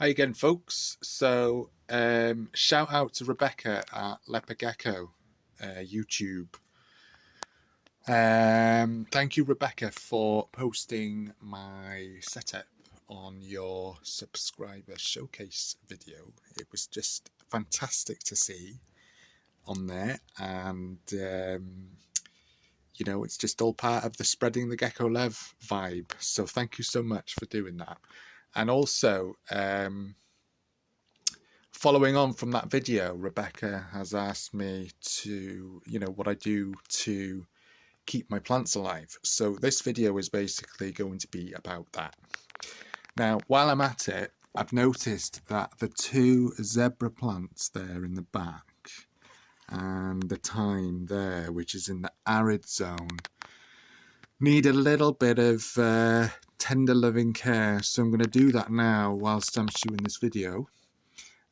Hi again, folks. So, shout out to Rebecca at Leopard Gecko YouTube. Thank you, Rebecca, for posting my setup on your subscriber showcase video. It was just fantastic to see on there, and you know, it's just all part of the spreading the gecko love vibe. So, thank you so much for doing that, and also. Following on from that video, Rebecca has asked me to, what I do to keep my plants alive. So this video is basically going to be about that. Now, while I'm at it, I've noticed that the two zebra plants there in the back and the thyme there, which is in the arid zone, need a little bit of tender loving care. So I'm going to do that now whilst I'm shooting this video.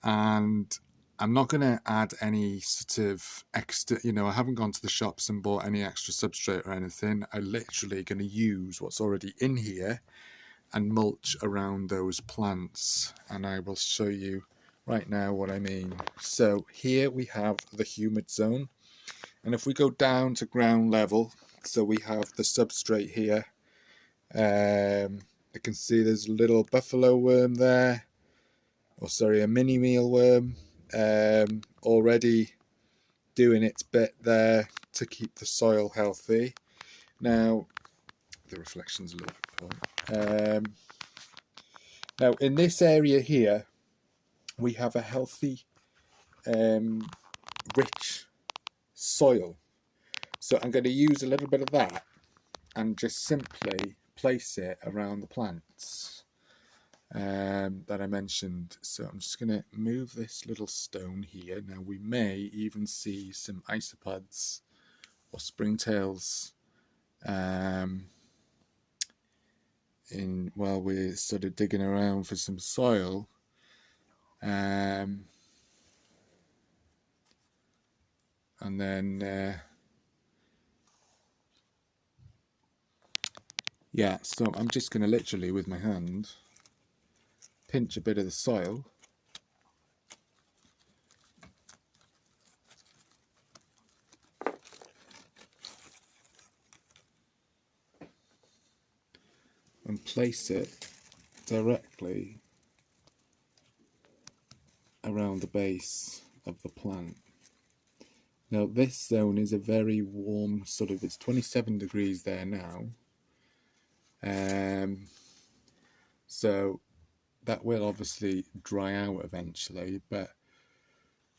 And I'm not going to add any sort of extra, I haven't gone to the shops and bought any extra substrate or anything. I'm literally going to use what's already in here and mulch around those plants. And I will show you right now what I mean. So here we have the humid zone. And if we go down to ground level, so we have the substrate here. I can see there's a little buffalo worm there. Or sorry, a mini mealworm already doing its bit there to keep the soil healthy. Now, the reflection's a little bit poor. Now, in this area here, we have a healthy, rich soil. So I'm going to use a little bit of that and just simply place it around the plants. That I mentioned. So I'm just going to move this little stone here. Now we may even see some isopods or springtails while we're sort of digging around for some soil. And then yeah, so I'm just going to literally with my hand pinch a bit of the soil and place it directly around the base of the plant. Now this zone is a very warm sort of, it's 27 degrees there now. So that will obviously dry out eventually, but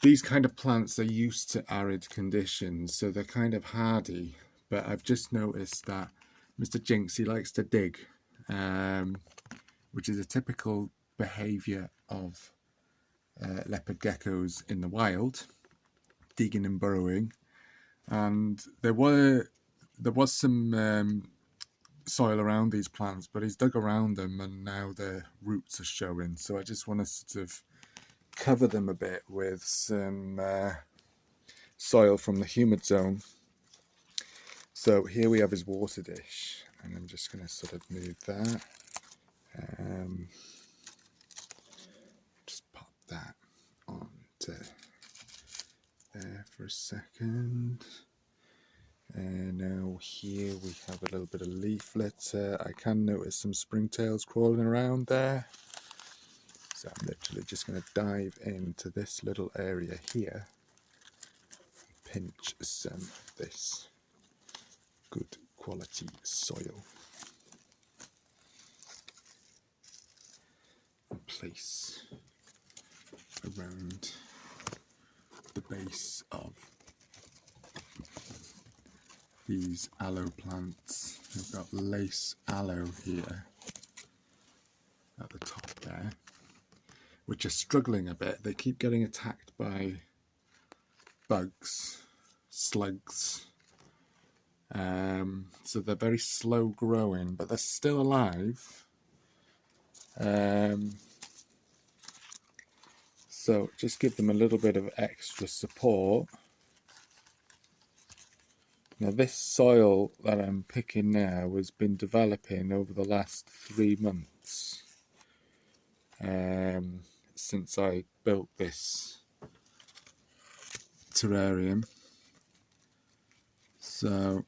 these kind of plants are used to arid conditions, so they're kind of hardy. But I've just noticed that Mr. Jinx, he likes to dig, which is a typical behaviour of leopard geckos in the wild, digging and burrowing. And there was some soil around these plants, but he's dug around them and now the roots are showing. So I just want to sort of cover them a bit with some soil from the humid zone. So here we have his water dish, and I'm just going to sort of move that. Just pop that onto there for a second. And now here we have a little bit of leaflet. I can notice some springtails crawling around there. So I'm literally just going to dive into this little area here and pinch some of this good quality soil and place around the base of these aloe plants. We've got lace aloe here at the top there, which are struggling a bit. They keep getting attacked by bugs, slugs. So they're very slow growing, but they're still alive. So just give them a little bit of extra support. Now this soil that I'm picking now has been developing over the last 3 months. And since I built this terrarium. So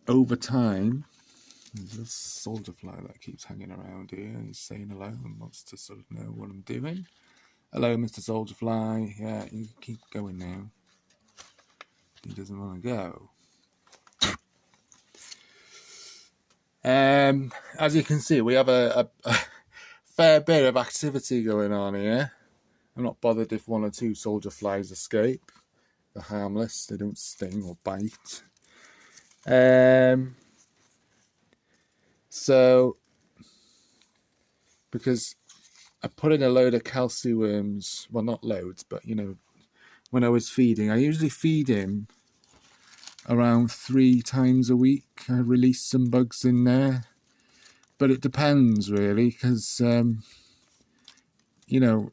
over time, there's a soldier fly that keeps hanging around here. He's saying hello and wants to sort of know what I'm doing. Hello, Mr. Soldier Fly. Yeah, you can keep going now. He doesn't want to go. As you can see, we have a fair bit of activity going on here. I'm not bothered if one or two soldier flies escape. They're harmless. They don't sting or bite. So, because I put in a load of calciworms, well, not loads, but you know, when I was feeding, I usually feed him around 3 times a week. I release some bugs in there, but it depends really, because you know,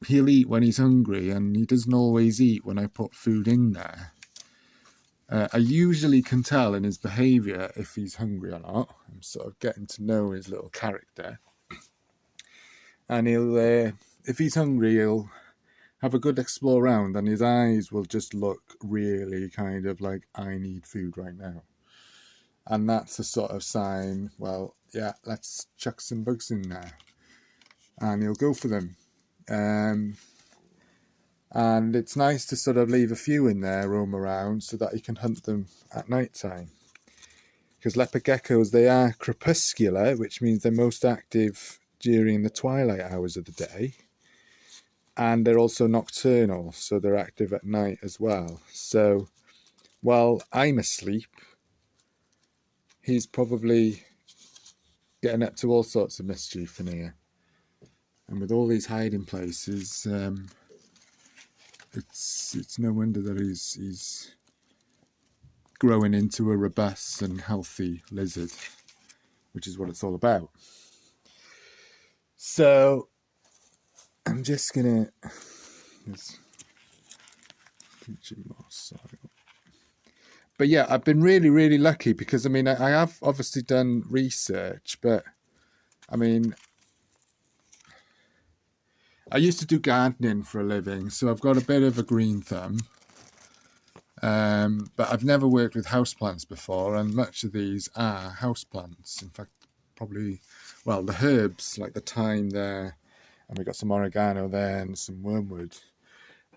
he'll eat when he's hungry, and he doesn't always eat when I put food in there. I usually can tell in his behaviour if he's hungry or not. I'm sort of getting to know his little character, and he'll, if he's hungry, he'll have a good explore around, and his eyes will just look really kind of like, I need food right now. And that's a sort of sign, well, yeah, let's chuck some bugs in there. And he'll go for them. And it's nice to sort of leave a few in there, roam around, so that you can hunt them at night time. Because leopard geckos, they are crepuscular, which means they're most active during the twilight hours of the day. And they're also nocturnal, so they're active at night as well. So while I'm asleep, he's probably getting up to all sorts of mischief in here. And with all these hiding places, it's no wonder that he's growing into a robust and healthy lizard, which is what it's all about. So I'm just gonna more soil. But yeah, I've been really lucky, because I mean, I have obviously done research, but I mean, I used to do gardening for a living, so I've got a bit of a green thumb. But I've never worked with houseplants before, and much of these are houseplants. In fact, probably, well, the herbs, like the thyme there, and we've got some oregano there and some wormwood.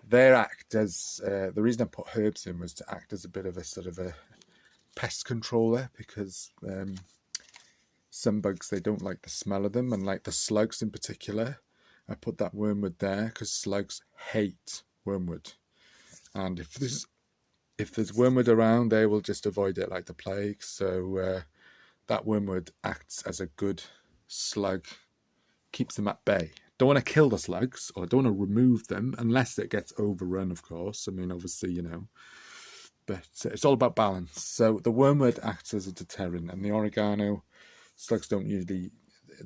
They act as, the reason I put herbs in was to act as a bit of a sort of a pest controller, because some bugs, they don't like the smell of them, and like the slugs in particular. I put that wormwood there because slugs hate wormwood, and if there's wormwood around, they will just avoid it like the plague. So that wormwood acts as a good slug, keeps them at bay. Don't want to kill the slugs, or don't want to remove them unless it gets overrun, of course. I mean, obviously, you know, but it's all about balance. So the wormwood acts as a deterrent, and the oregano, slugs don't usually,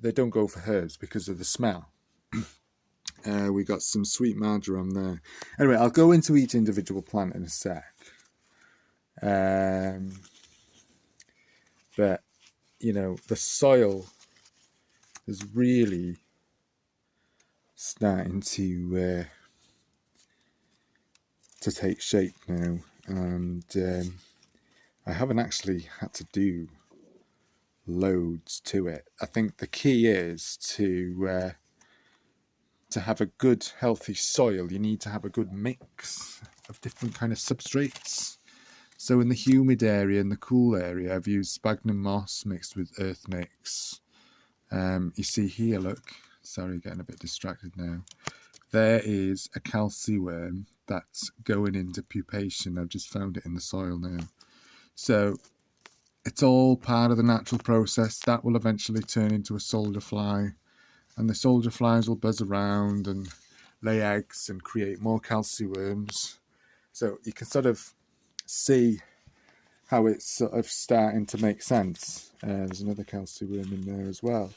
they don't go for herbs because of the smell. We got some sweet marjoram there. Anyway, I'll go into each individual plant in a sec. But you know, the soil is really starting to take shape now, and I haven't actually had to do loads to it. I think the key is to have a good healthy soil. You need to have a good mix of different kind of substrates. So in the humid area and the cool area, I've used sphagnum moss mixed with earth mix. You see here, look, sorry, getting a bit distracted now. There is a calciworm that's going into pupation. I've just found it in the soil now. So it's all part of the natural process. That will eventually turn into a soldier fly, and the soldier flies will buzz around and lay eggs and create more calciworms. So you can sort of see how it's sort of starting to make sense. There's another calciworm in there as well.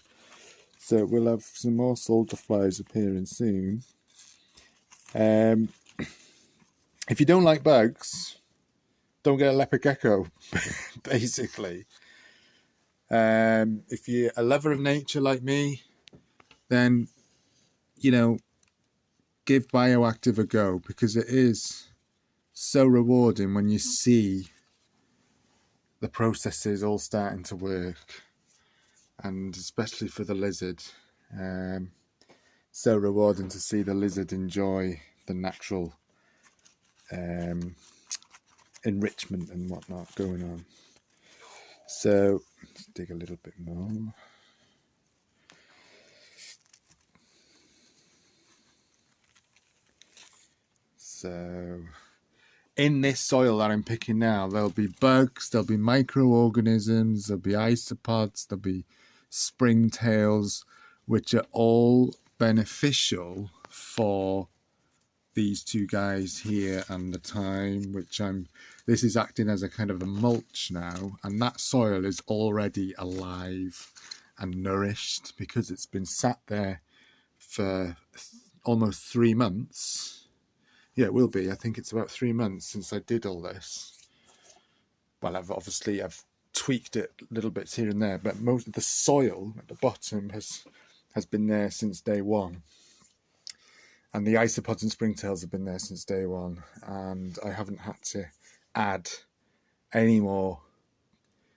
So we'll have some more soldier flies appearing soon. If you don't like bugs, don't get a leopard gecko, basically. If you're a lover of nature like me, then, you know, give Bioactive a go, because it is so rewarding when you see the processes all starting to work, and especially for the lizard. So rewarding to see the lizard enjoy the natural enrichment and whatnot going on. So let's dig a little bit more. So in this soil that I'm picking now, there'll be bugs, there'll be microorganisms, there'll be isopods, there'll be springtails, which are all beneficial for these two guys here and the thyme, which this is acting as a kind of a mulch now, and that soil is already alive and nourished because it's been sat there for almost 3 months. Yeah, it will be. I think it's about 3 months since I did all this. Well, I've tweaked it little bits here and there, but most of the soil at the bottom has been there since day one. And the isopods and springtails have been there since day one. And I haven't had to add any more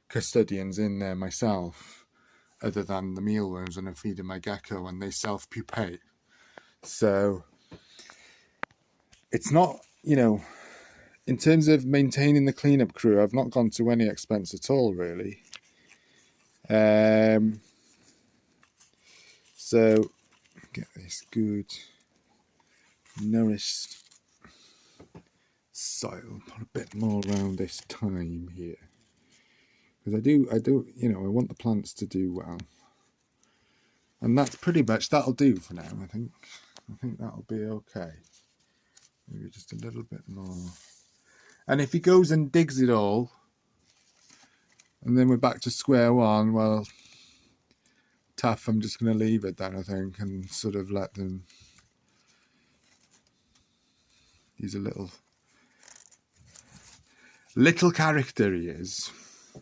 custodians in there myself, other than the mealworms, and I'm feeding my gecko and they self-pupate. So it's not, you know, in terms of maintaining the cleanup crew, I've not gone to any expense at all, really. So get this good nourished soil, put a bit more around this thyme here, because I do, you know, I want the plants to do well, and that's pretty much, that'll do for now. I think that'll be okay. Maybe just a little bit more. And if he goes and digs it all, and then we're back to square one, well, tough. I'm just going to leave it then, I think, and sort of let them. He's a little character, he is.